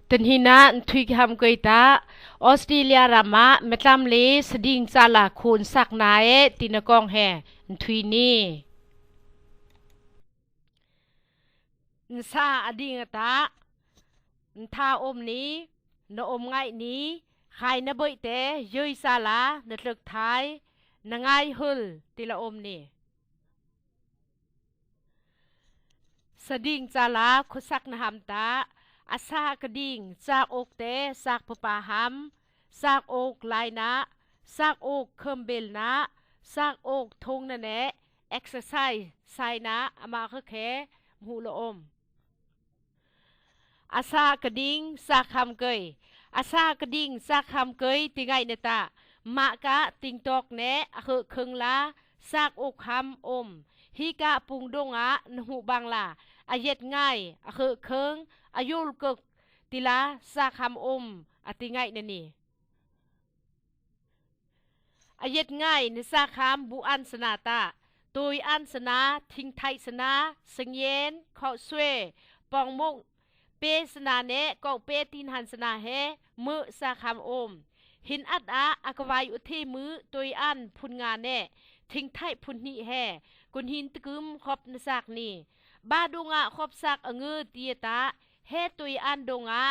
ตันหินะทุยคำกุยตาออสเตรเลียรามาเมตามเลสดิ่งซาลาคูนสักนายตินกองแห่ทุยนี่นซาอดีงตานทาอมนี้นอมไงนี้ใครนบอยเตยุยซาลานตลึกท้ายนง่ายหุลติละอมนี้สดิ่งซาลาคุสักนหำตาอาซากระดิ่งซากอกเตซากปปาหัมซากอกลายนะซากอกเคิมเบลนะซากอกทงนั่นแหละเอ็กซ์ไซส์ไซนะอามาคือแค่หูละอมอาซากระดิ่งซากคำเกยอาซากระดิ่งซากคำเกยติไงเนตามะกะติงตอกแหนอะคือคึงละซากอกคำอมฮิกะปุงดงะนหูบังลาอาเย็ดง่ายอะคือเคิงอายุลกึกติลาซาคำอติง่ายนั่นนี่อาเย็ดง่ายในซาคำบุอันสนาตาตุยอันสนาทิ้งไทยสนาสังเย็นข้อสวยปองมุกเปสนาเนก็เปตินหันสนาเฮมือซาคำหินอัดอาอากวายอุทีมือตุยอันพุนงานเนทิ้งไทยพุนนี่แฮกุนหินตะกึมขอบนซากนี่บาดงะขอบซากเงือเตียตาเฮตุยอันดงะ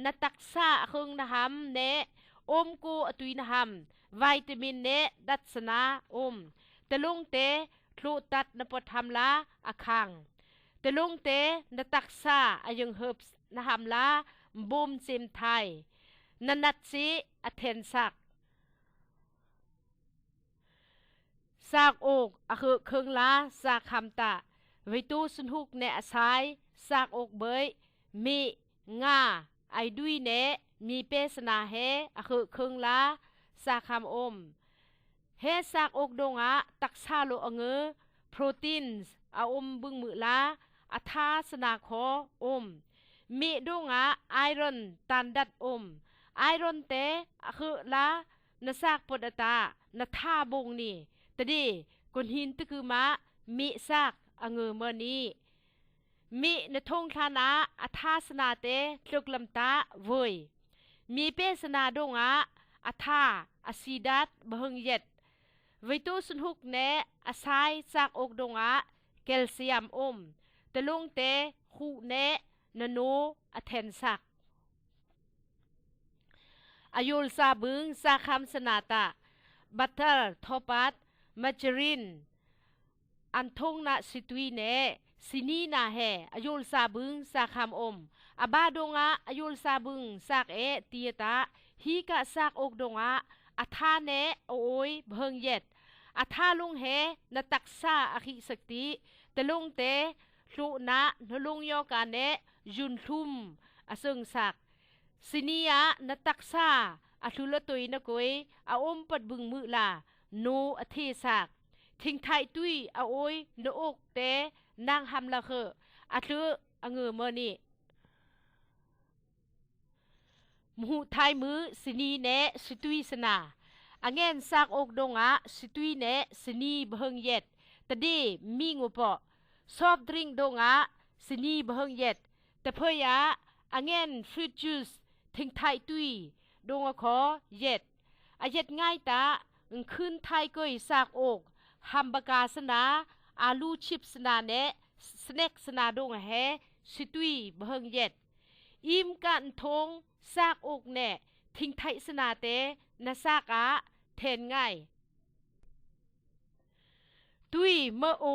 นตักษาคงนะฮัมเนกูตุยนะฮัมวิตามินเนดัชนาตะลุงเตทลุตัดนปธรรมลาอคังตะลุงเตนตักษาอายังเฮิบนะฮัมลาบุมซิมไทยนันัดซีอเทนซักซากอกอะคือเคิงลาซากคำตะวิตูสุนหุกเนอสายซากอกเบยมีงาไอดุยเนมีเปสนาเฮอะคือเคิงลาซากคำเฮซากอกดงะตักซาโลอเงอโปรตีนอาบึงมือลาอัทาสนาคอมีดงะไอรอนตันดัดไอรอนเตอะคือลานซากปดตานทาบงนี่ตดีกุนหินตะคือมะมีซากอเงอเมนีมีนทงทานาอัทาสนาเตลุกลำตาเวยมีเปสนาดงะอัทาอซิดัตบหงเย็ดวิตูสุนหุกเนอาศัยจากอกดงะแคลเซียมตะลุงเตคูเนนโนอเทนซักอายุลซาบึงซาคำสนาตาบัตเตอร์ทอปัตมาจรินอันทงนาสิตุยเนสินีนาแฮอายุลซาบึงซาคำอาบาดงะอายุลซาบึงซากเตียตาฮีกะซากอกดงะอาทาเนโอยเบิงเย็ดอาทาลุงเฮนตักซาอคิสติตะลุงเตลุนะนลุงโยกาเนยุนทุมอาซึงสักสินียะนตักซาอาทุลตุยนกุยอาปัดบึงมือลาโนอเทสักทิ้งไทยตุยอาโอยนอกเตนางฮัมละเคอาทุอเงอเมนี่มหูไทยมือสินีเนสิตุยสนาอังเงินซากอกดงะสิตุยเนสินีเบิงเย็ดตะดีมีงูปอซอบดริงดงะสินีเบิงเย็ดแต่เพื่อยาอังเงินฟรุตจูสทิ้งไทยตุยดงะขอเย็ดอาเย็ดง่ายตาขึ้นไทยก็ยซากอกฮัมบากาสนาอาลูชิปสนาเนสเน็กสนาดงะแฮสิตุยเบิงเย็ดอิมกันทงซากอกเน่ทิ้งไทยสนาเตนาซากะเทนง่ายตุยเมอ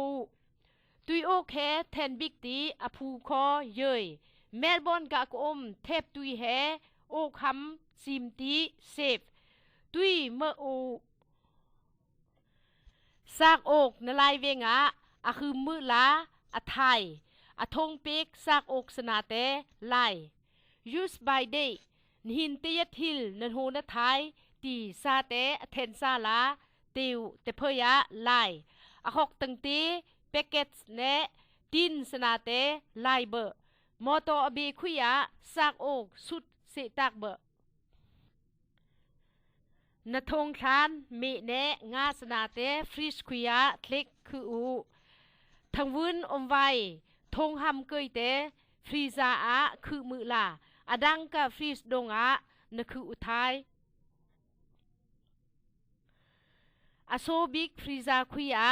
ตุยโอเคเทนบิกตีอภูคอเยยเมลบอนกะกอมเทปตุยแฮโอคำซิมตีเซฟตุยเมอซากอกนลายเวงะอะคือมือลาอะไทยอะทงปิกซากอกสนาเตไลuse by day หินเตียทิลนันโหนไทยตีซาเตเทนซาลาติวเตเพยะไลอะหกตังตีเปกเกตเนดินสนาเตไลเบอมอโตอบีคุยะซากอกสุดสิตักเบนทงทานมีเนงาสนาเตฟริสคุยะคลิกคือทังวุ้นอมไวทงหำเกยเตฟรีซาอะคือมือลา อดังกะฟรีสดงะนคืออุทัยอโซบิกฟรีซาคุยะ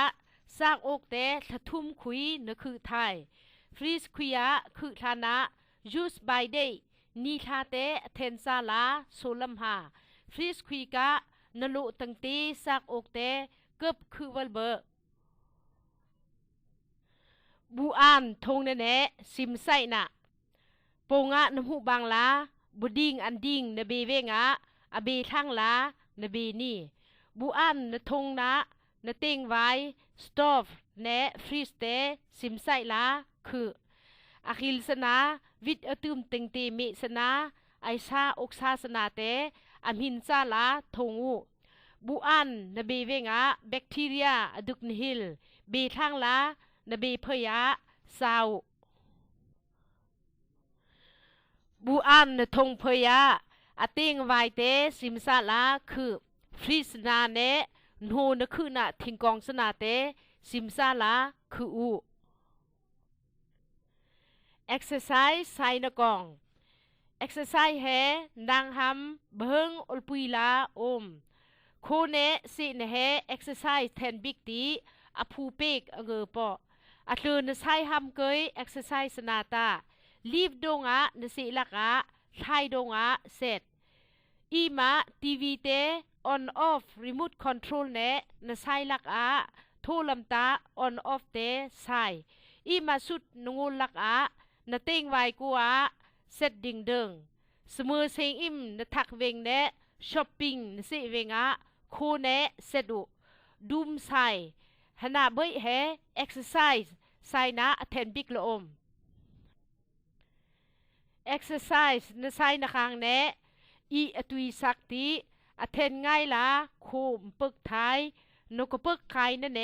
ซากอกเตทะทุ่มคุยนคือไทยฟรีสคุยะคือฐานะยูสไบเดนีทาเตเทนซาลาโซลัมฮาฟรีสคุยกะนลุตังตีซากอกเตเกือบคือวัลเบอบูอานทงเนเนซิมไซนะโปงะนหูบางลาบุดิงอันดิงนเบเวงะอเบทั้งลานเบนี่บูอานนทงนะนเต็งไว้สตอฟเนฟรีสเตซิมไซลาคืออาคิลสนาวิดอตุมติงตีเมสนาไอซาอกซาสนาเตอัมหินซาลาทงอูบูอันนเบเวงะแบคทีเรียอดุกนฮิลเบทั้งลานเบเพยะซาวบูอันนทงเพยะอติงไวเตซิมซาลาคือฟรีสนาเนโนนคือนาทิงกองสนาเตซิมซาลาคืออูexercise ไซนกอง exercise แฮนางหำเบิงอลปุยลาอมโคเนสินแฮ exercise แทนบิกตีอภูเปกอเงอปออัตนไซหำเกย exercise สนาตาลีฟดงะนสิลักะไทดงะเสร็จอีมาทีวีเต on off remote control เนนไซลักะโทลำตา on off เตไซอีมาสุดนงูลักะนเต็งไว้กัวเสร็จดิ่งเดิงเสมอเซงอิมนทักเวงเนช้อปปิ้งนสิเวงะโคเนเสดุดุมไซหนาเบยแฮ exercise ไซนะ attend บิกละอม exercise นไซนะคางเนอีอตุยสักติ attend ง่ายละโคมปึกไทยนกปึกไข่นะเน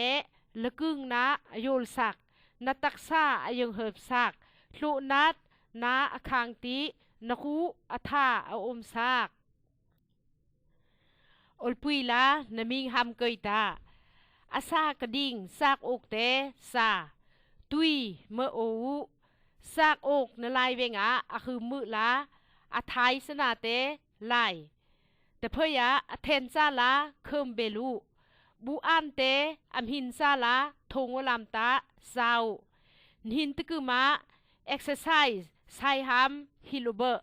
ละกึ่งนะโยลสักนตักษายังเหิบสักลุนัดนาอคางตินคูอัฐาออมซากอลปุยลานมิงหำเกยตาอาซากระดิ่งซากอกเตซาตุยเมอโอซากอกนลายเวงะอะคือมือลาอาไทยสนาเตไลแต่เพื่อยอเทนซาลาเคิมเบลูบูอันเตอัมหินซาลาทงวลามตาซาวหินตะกุมา exercise ไซฮัมฮิลูเบอร์